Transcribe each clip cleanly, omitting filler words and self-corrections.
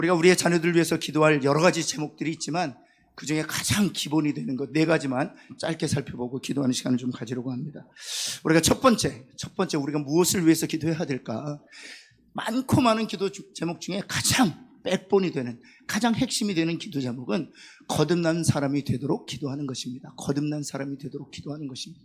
우리가 우리의 자녀들을 위해서 기도할 여러 가지 제목들이 있지만 그 중에 가장 기본이 되는 것 4가지만 짧게 살펴보고 기도하는 시간을 좀 가지려고 합니다. 우리가 첫 번째 우리가 무엇을 위해서 기도해야 될까? 많고 많은 기도 제목 중에 가장 백본이 되는, 가장 핵심이 되는 기도 제목은 거듭난 사람이 되도록 기도하는 것입니다. 거듭난 사람이 되도록 기도하는 것입니다.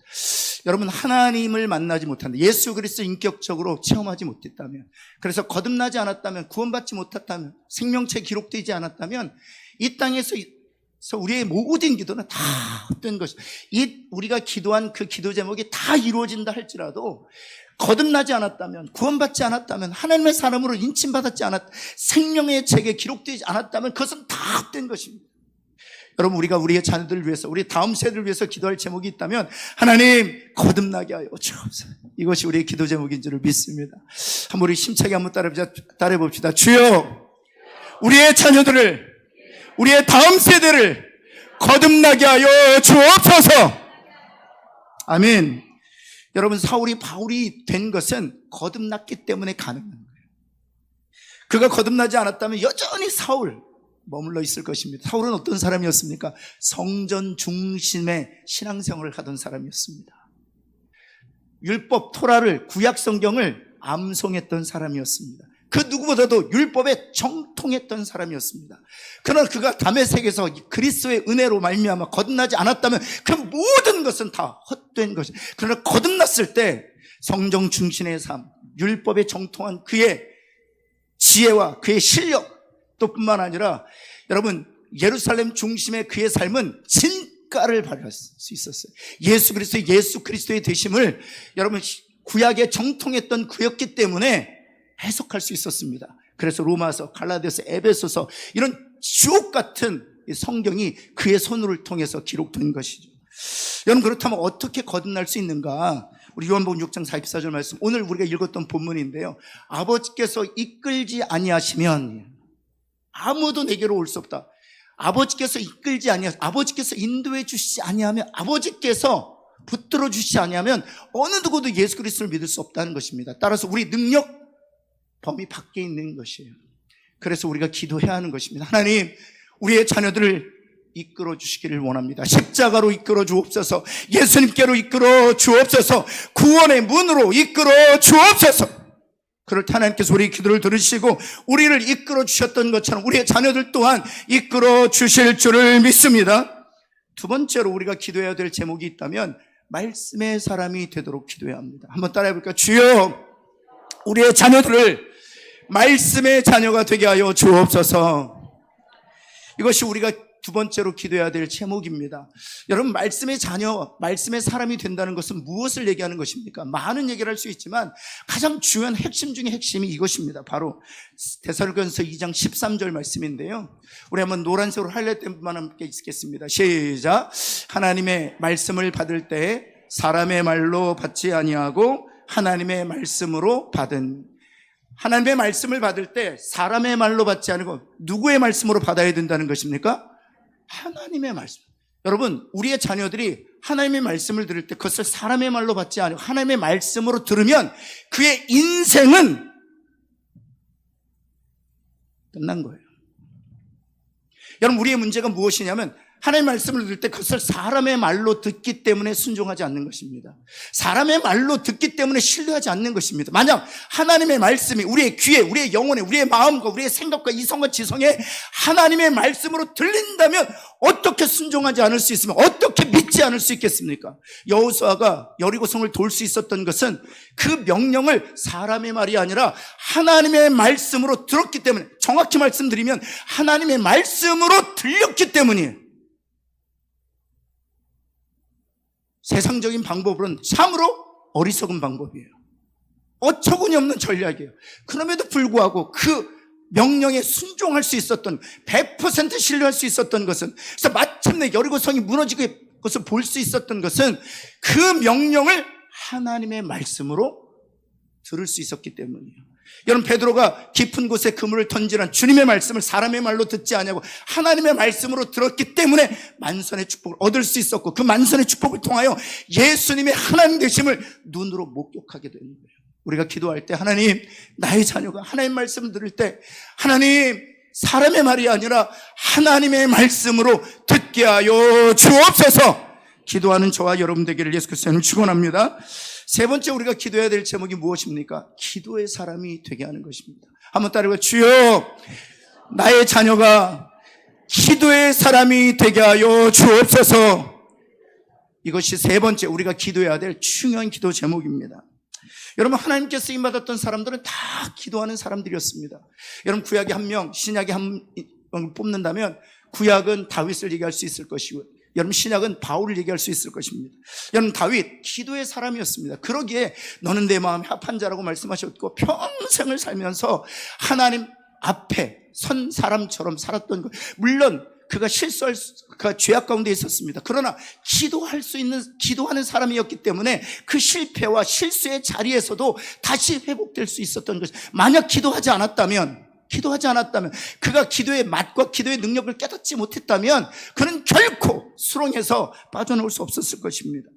여러분, 하나님을 만나지 못한다, 예수 그리스도 인격적으로 체험하지 못했다면, 그래서 거듭나지 않았다면, 구원받지 못했다면, 생명체 기록되지 않았다면 이 땅에서 우리의 모든 기도는 다 헛된 것이다. 우리가 기도한 그 기도 제목이 다 이루어진다 할지라도 거듭나지 않았다면, 구원받지 않았다면, 하나님의 사람으로 인침받았지 않았다면, 생명의 책에 기록되지 않았다면 그것은 다 헛된 것입니다. 여러분, 우리가 우리의 자녀들을 위해서, 우리 다음 세대를 위해서 기도할 제목이 있다면 하나님 거듭나게 하여 주옵소서. 이것이 우리의 기도 제목인 줄을 믿습니다. 한번 우리 힘차게 한번 따라해 봅시다. 주여, 우리의 자녀들을, 우리의 다음 세대를 거듭나게 하여 주옵소서. 아멘. 여러분, 사울이 바울이 된 것은 거듭났기 때문에 가능한 거예요. 그가 거듭나지 않았다면 여전히 사울 머물러 있을 것입니다. 사울은 어떤 사람이었습니까? 성전 중심의 신앙생활을 하던 사람이었습니다. 율법 토라를, 구약 성경을 암송했던 사람이었습니다. 그 누구보다도 율법에 정통했던 사람이었습니다. 그러나 그가 다메섹에서 그리스도의 은혜로 말미암아 거듭나지 않았다면 그 모든 것은 다 헛된 것이에요. 그러나 거듭났을 때 성경 중심의 삶, 율법에 정통한 그의 지혜와 그의 실력 또 뿐만 아니라 여러분, 예루살렘 중심의 그의 삶은 진가를 발휘할 수 있었어요. 예수 그리스도의 되심을 여러분 구약에 정통했던 그였기 때문에 해석할 수 있었습니다. 그래서 로마서, 갈라디아서, 에베소서 이런 주옥 같은 성경이 그의 손을 통해서 기록된 것이죠. 여러분, 그렇다면 어떻게 거듭날 수 있는가? 우리 요한복음 6장 44절 말씀, 오늘 우리가 읽었던 본문인데요, 아버지께서 이끌지 아니하시면 아무도 내게로 올 수 없다. 아버지께서 이끌지 아니하시면, 아버지께서 인도해 주시지 아니하면, 아버지께서 붙들어 주시지 아니하면 어느 누구도 예수 그리스도를 믿을 수 없다는 것입니다. 따라서 우리 능력 범위 밖에 있는 것이에요. 그래서 우리가 기도해야 하는 것입니다. 하나님, 우리의 자녀들을 이끌어 주시기를 원합니다. 십자가로 이끌어 주옵소서. 예수님께로 이끌어 주옵소서. 구원의 문으로 이끌어 주옵소서. 그럴 때 하나님께서 우리의 기도를 들으시고 우리를 이끌어 주셨던 것처럼 우리의 자녀들 또한 이끌어 주실 줄을 믿습니다. 두 번째로 우리가 기도해야 될 제목이 있다면 말씀의 사람이 되도록 기도해야 합니다. 한번 따라해 볼까요? 주여, 우리의 자녀들을 말씀의 자녀가 되게 하여 주옵소서. 이것이 우리가 두 번째로 기도해야 될 제목입니다. 여러분, 말씀의 자녀, 말씀의 사람이 된다는 것은 무엇을 얘기하는 것입니까? 많은 얘기를 할 수 있지만 가장 중요한 핵심 중에 핵심이 이것입니다. 바로 데살로니가서 2장 13절 말씀인데요, 우리 한번 노란색으로 하이라이트만 함께 읽겠습니다. 시작. 하나님의 말씀을 받을 때 사람의 말로 받지 아니하고 하나님의 말씀으로 받은. 하나님의 말씀을 받을 때 사람의 말로 받지 않고 누구의 말씀으로 받아야 된다는 것입니까? 하나님의 말씀. 여러분, 우리의 자녀들이 하나님의 말씀을 들을 때 그것을 사람의 말로 받지 않고 하나님의 말씀으로 들으면 그의 인생은 끝난 거예요. 여러분, 우리의 문제가 무엇이냐면 하나님의 말씀을 들을 때 그것을 사람의 말로 듣기 때문에 순종하지 않는 것입니다. 사람의 말로 듣기 때문에 신뢰하지 않는 것입니다. 만약 하나님의 말씀이 우리의 귀에, 우리의 영혼에, 우리의 마음과 우리의 생각과 이성과 지성에 하나님의 말씀으로 들린다면 어떻게 순종하지 않을 수 있으면, 어떻게 믿지 않을 수 있겠습니까? 여호수아가 여리고성을 돌 수 있었던 것은 그 명령을 사람의 말이 아니라 하나님의 말씀으로 들었기 때문에, 정확히 말씀드리면 하나님의 말씀으로 들렸기 때문이에요. 세상적인 방법으로는 참으로 어리석은 방법이에요. 어처구니 없는 전략이에요. 그럼에도 불구하고 그 명령에 순종할 수 있었던, 100% 신뢰할 수 있었던 것은, 그래서 마침내 여리고성이 무너지고 것을 볼 수 있었던 것은 그 명령을 하나님의 말씀으로 들을 수 있었기 때문이에요. 여러분, 베드로가 깊은 곳에 그물을 던지란 주님의 말씀을 사람의 말로 듣지 아니하고 하나님의 말씀으로 들었기 때문에 만선의 축복을 얻을 수 있었고, 그 만선의 축복을 통하여 예수님의 하나님 되심을 눈으로 목격하게 되는 거예요. 우리가 기도할 때 하나님, 나의 자녀가 하나님 말씀을 들을 때 하나님, 사람의 말이 아니라 하나님의 말씀으로 듣게 하여 주옵소서. 기도하는 저와 여러분 되기를 예수 그리스도는 축원합니다. 세 번째 우리가 기도해야 될 제목이 무엇입니까? 기도의 사람이 되게 하는 것입니다. 한번 따라해봐. 주여, 나의 자녀가 기도의 사람이 되게 하여 주옵소서. 이것이 세 번째 우리가 기도해야 될 중요한 기도 제목입니다. 여러분, 하나님께 쓰임받았던 사람들은 다 기도하는 사람들이었습니다. 여러분, 구약에 한 명, 신약에 한 명을 뽑는다면 구약은 다윗을 얘기할 수 있을 것이고, 여러분, 신약은 바울을 얘기할 수 있을 것입니다. 여러분, 다윗 기도의 사람이었습니다. 그러기에 너는 내 마음에 합한 자라고 말씀하셨고, 평생을 살면서 하나님 앞에 선 사람처럼 살았던 것. 물론 그가 그가 죄악 가운데 있었습니다. 그러나 기도하는 사람이었기 때문에 그 실패와 실수의 자리에서도 다시 회복될 수 있었던 것. 만약 기도하지 않았다면, 그가 기도의 맛과 기도의 능력을 깨닫지 못했다면 그는 결코 수렁에서 빠져나올 수 없었을 것입니다.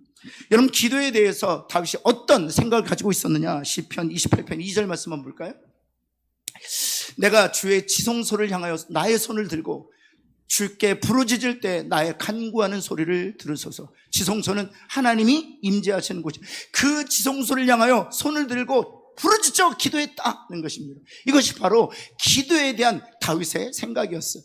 여러분, 기도에 대해서 다윗이 어떤 생각을 가지고 있었느냐? 시편 28편 2절 말씀 한번 볼까요? 내가 주의 지성소를 향하여 나의 손을 들고 주께 부르짖을 때 나의 간구하는 소리를 들으소서. 지성소는 하나님이 임재하시는 곳이, 그 지성소를 향하여 손을 들고 부르짖어 기도했다는 것입니다. 이것이 바로 기도에 대한 다윗의 생각이었어요.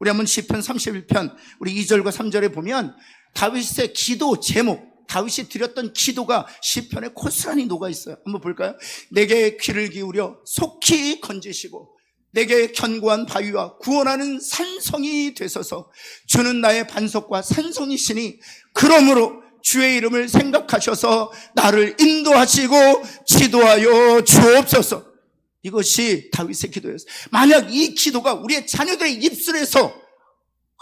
우리 한번 시편 31편 우리 2절과 3절에 보면 다윗의 기도 제목, 다윗이 드렸던 기도가 시편에 고스란히 녹아 있어요. 한번 볼까요? 내게 귀를 기울여 속히 건지시고 내게 견고한 바위와 구원하는 산성이 되소서. 주는 나의 반석과 산성이시니 그러므로 주의 이름을 생각하셔서 나를 인도하시고 지도하여 주옵소서. 이것이 다윗의 기도였어요. 만약 이 기도가 우리의 자녀들의 입술에서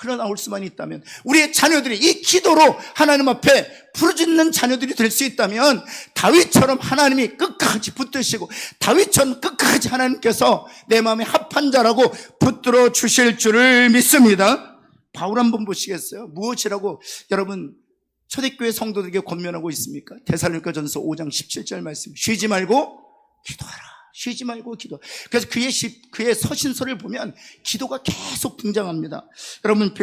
흘러나올 수만 있다면, 우리의 자녀들이 이 기도로 하나님 앞에 부르짖는 자녀들이 될 수 있다면, 다윗처럼 하나님이 끝까지 붙드시고 다윗처럼 끝까지 하나님께서 내 마음에 합한 자라고 붙들어 주실 줄을 믿습니다. 바울 한번 보시겠어요? 무엇이라고 여러분 초대교회 성도들에게 권면하고 있습니까? 데살로니가전서 5장 17절 말씀. 쉬지 말고 기도하라. 쉬지 말고 기도. 그래서 그의 서신서를 보면 기도가 계속 등장합니다. 여러분,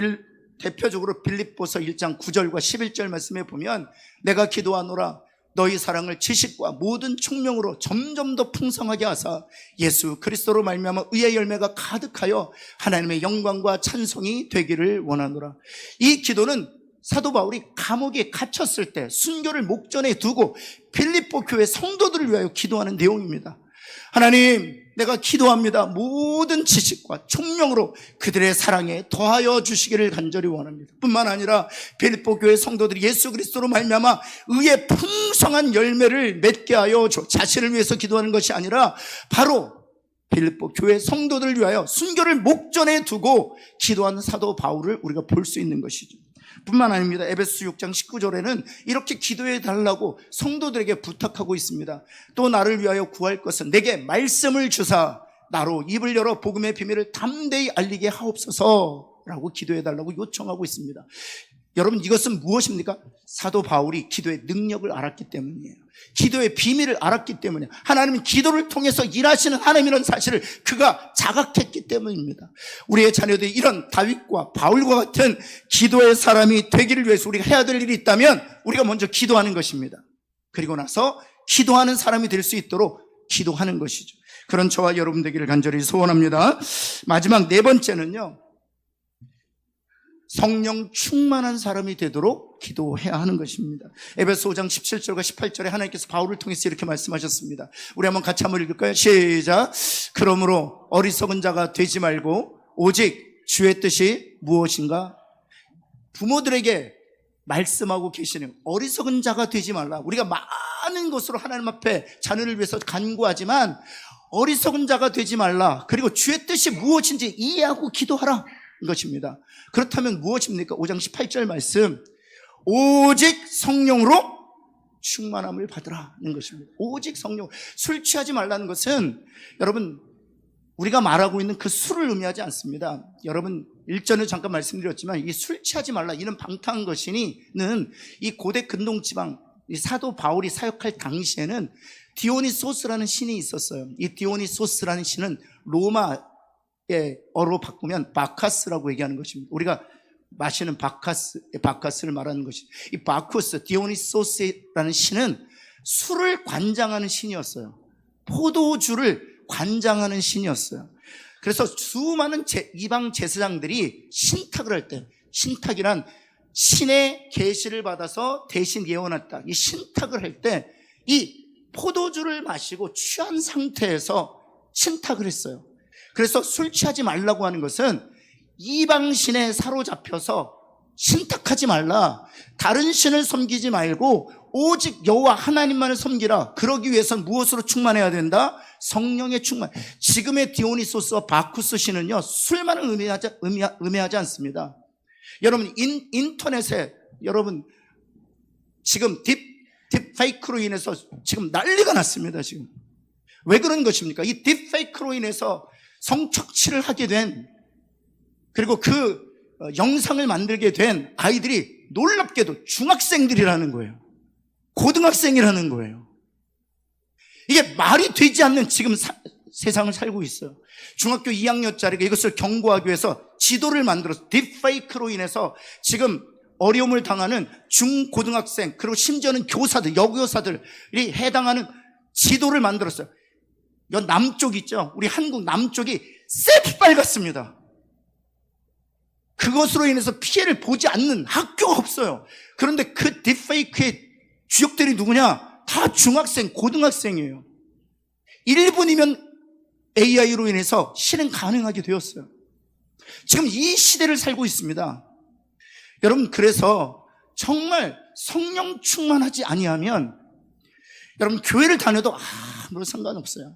대표적으로 빌립보서 1장 9절과 11절 말씀에 보면 내가 기도하노라 너희 사랑을 지식과 모든 총명으로 점점 더 풍성하게 하사 예수 그리스도로 말미암아 의의 열매가 가득하여 하나님의 영광과 찬송이 되기를 원하노라. 이 기도는 사도 바울이 감옥에 갇혔을 때 순교를 목전에 두고 빌립보 교회 성도들을 위하여 기도하는 내용입니다. 하나님, 내가 기도합니다. 모든 지식과 총명으로 그들의 사랑에 더하여 주시기를 간절히 원합니다. 뿐만 아니라 빌립보 교회 성도들이 예수 그리스도로 말미암아 의의 풍성한 열매를 맺게 하여 자신을 위해서 기도하는 것이 아니라 바로 빌립보 교회 성도들을 위하여 순교를 목전에 두고 기도하는 사도 바울을 우리가 볼 수 있는 것이죠. 뿐만 아닙니다. 에베소 6장 19절에는 이렇게 기도해 달라고 성도들에게 부탁하고 있습니다. 또 나를 위하여 구할 것은 내게 말씀을 주사 나로 입을 열어 복음의 비밀을 담대히 알리게 하옵소서 라고 기도해 달라고 요청하고 있습니다. 여러분, 이것은 무엇입니까? 사도 바울이 기도의 능력을 알았기 때문이에요. 기도의 비밀을 알았기 때문이에요. 하나님은 기도를 통해서 일하시는 하나님이라는 사실을 그가 자각했기 때문입니다. 우리의 자녀들이 이런 다윗과 바울과 같은 기도의 사람이 되기를 위해서 우리가 해야 될 일이 있다면 우리가 먼저 기도하는 것입니다. 그리고 나서 기도하는 사람이 될 수 있도록 기도하는 것이죠. 그런 저와 여러분 되기를 간절히 소원합니다. 마지막 네 번째는요, 성령 충만한 사람이 되도록 기도해야 하는 것입니다. 에베소 5장 17절과 18절에 하나님께서 바울을 통해서 이렇게 말씀하셨습니다. 우리 한번 같이 한번 읽을까요? 시작. 그러므로 어리석은 자가 되지 말고 오직 주의 뜻이 무엇인가? 부모들에게 말씀하고 계시는 어리석은 자가 되지 말라. 우리가 많은 것으로 하나님 앞에 자녀를 위해서 간구하지만 어리석은 자가 되지 말라. 그리고 주의 뜻이 무엇인지 이해하고 기도하라. 것입니다. 그렇다면 무엇입니까? 5장 18절 말씀, 오직 성령으로 충만함을 받으라는 것입니다. 오직 성령. 술 취하지 말라는 것은 여러분 우리가 말하고 있는 그 술을 의미하지 않습니다. 여러분 일전에 잠깐 말씀드렸지만 이 술 취하지 말라 이런 방탕한 것이니는 이 고대 근동지방 이 사도 바울이 사역할 당시에는 디오니소스라는 신이 있었어요. 이 디오니소스라는 신은 로마 어로 바꾸면 바카스라고 얘기하는 것입니다. 우리가 마시는 바카스를 말하는 것이죠. 이 바쿠스, 디오니소스라는 신은 술을 관장하는 신이었어요. 포도주를 관장하는 신이었어요. 그래서 수많은 이방 제사장들이 신탁을 할 때, 신탁이란 신의 계시를 받아서 대신 예언했다. 이 신탁을 할 때 이 포도주를 마시고 취한 상태에서 신탁을 했어요. 그래서 술 취하지 말라고 하는 것은 이방 신에 사로잡혀서 신탁하지 말라. 다른 신을 섬기지 말고 오직 여호와 하나님만을 섬기라. 그러기 위해서는 무엇으로 충만해야 된다? 성령의 충만. 지금의 디오니소스와 바쿠스 신은요, 술만을 의미하지 않습니다. 여러분, 인터넷에 여러분 지금 딥페이크로 인해서 지금 난리가 났습니다. 지금 왜 그런 것입니까? 이 딥페이크로 인해서 성착취를 하게 된, 그리고 그 영상을 만들게 된 아이들이 놀랍게도 중학생들이라는 거예요. 고등학생이라는 거예요. 이게 말이 되지 않는 지금 세상을 살고 있어요. 중학교 2학년짜리가 이것을 경고하기 위해서 지도를 만들어서 딥페이크로 인해서 지금 어려움을 당하는 중고등학생, 그리고 심지어는 교사들, 여교사들이 해당하는 지도를 만들었어요. 남쪽 있죠? 우리 한국 남쪽이 새빨갛습니다. 그것으로 인해서 피해를 보지 않는 학교가 없어요. 그런데 그 딥페이크의 주역들이 누구냐? 다 중학생, 고등학생이에요. 1분이면 AI로 인해서 실행 가능하게 되었어요. 지금 이 시대를 살고 있습니다. 여러분, 그래서 정말 성령 충만하지 아니하면 여러분 교회를 다녀도 아무런 상관없어요.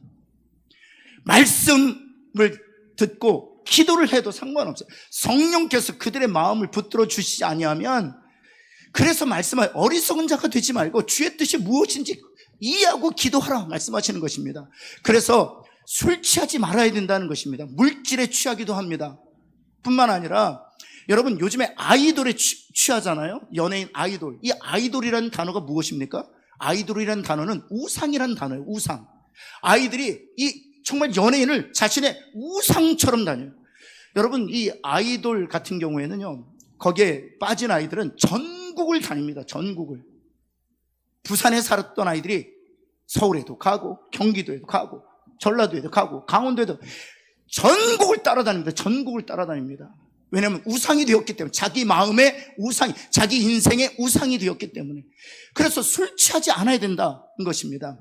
말씀을 듣고 기도를 해도 상관없어요. 성령께서 그들의 마음을 붙들어 주시지 아니하면, 그래서 말씀하여 어리석은 자가 되지 말고 주의 뜻이 무엇인지 이해하고 기도하라 말씀하시는 것입니다. 그래서 술 취하지 말아야 된다는 것입니다. 물질에 취하기도 합니다. 뿐만 아니라 여러분, 요즘에 아이돌에 취하잖아요. 연예인 아이돌. 이 아이돌이라는 단어가 무엇입니까? 아이돌이라는 단어는 우상이라는 단어예요. 우상. 아이들이 정말 연예인을 자신의 우상처럼 다녀요. 여러분, 이 아이돌 같은 경우에는요, 거기에 빠진 아이들은 전국을 다닙니다. 전국을. 부산에 살았던 아이들이 서울에도 가고, 경기도에도 가고, 전라도에도 가고, 강원도에도 전국을 따라다닙니다. 전국을 따라다닙니다. 왜냐하면 우상이 되었기 때문에, 자기 마음의 우상이, 자기 인생의 우상이 되었기 때문에. 그래서 술 취하지 않아야 된다는 것입니다.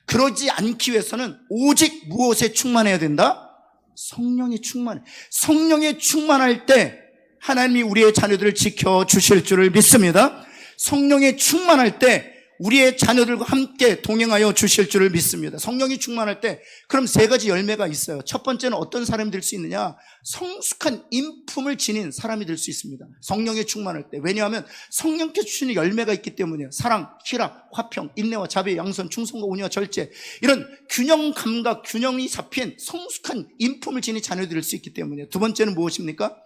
그러지 않기 위해서는 오직 무엇에 충만해야 된다? 성령에 충만해. 성령에 충만할 때 하나님이 우리의 자녀들을 지켜주실 줄을 믿습니다. 성령에 충만할 때 우리의 자녀들과 함께 동행하여 주실 줄을 믿습니다. 성령이 충만할 때 그럼 세 가지 열매가 있어요. 첫 번째는 어떤 사람이 될 수 있느냐? 성숙한 인품을 지닌 사람이 될 수 있습니다. 성령에 충만할 때. 왜냐하면 성령께서 주시는 열매가 있기 때문이에요. 사랑, 희락, 화평, 인내와 자비, 양선, 충성과 온유와 절제, 이런 균형 감각, 균형이 잡힌 성숙한 인품을 지닌 자녀들이 될 수 있기 때문이에요. 두 번째는 무엇입니까?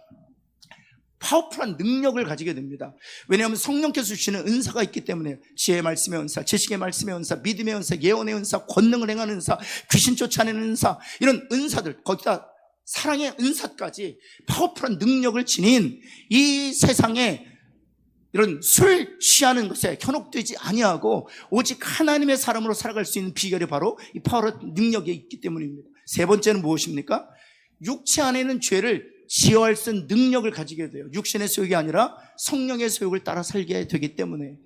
파워풀한 능력을 가지게 됩니다. 왜냐하면 성령께서 주시는 은사가 있기 때문에, 지혜의 말씀의 은사, 지식의 말씀의 은사, 믿음의 은사, 예언의 은사, 권능을 행하는 은사, 귀신 쫓아내는 은사, 이런 은사들, 거기다 사랑의 은사까지 파워풀한 능력을 지닌 이 세상에 이런 술 취하는 것에 현혹되지 아니하고 오직 하나님의 사람으로 살아갈 수 있는 비결이 바로 이 파워풀한 능력에 있기 때문입니다. 세 번째는 무엇입니까? 육체 안에는 죄를 지어할 수 있는 능력을 가지게 돼요. 육신의 소욕이 아니라 성령의 소욕을 따라 살게 되기 때문에.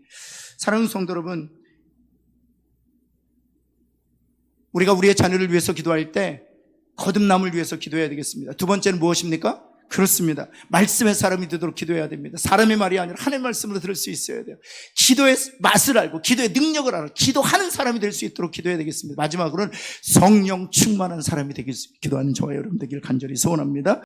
사랑하는 성도 여러분, 우리가 우리의 자녀를 위해서 기도할 때 거듭남을 위해서 기도해야 되겠습니다. 두 번째는 무엇입니까? 그렇습니다. 말씀의 사람이 되도록 기도해야 됩니다. 사람의 말이 아니라 하나님의 말씀으로 들을 수 있어야 돼요. 기도의 맛을 알고 기도의 능력을 알아 기도하는 사람이 될 수 있도록 기도해야 되겠습니다. 마지막으로는 성령 충만한 사람이 되기 기도하는 저와 여러분 되기를 간절히 소원합니다.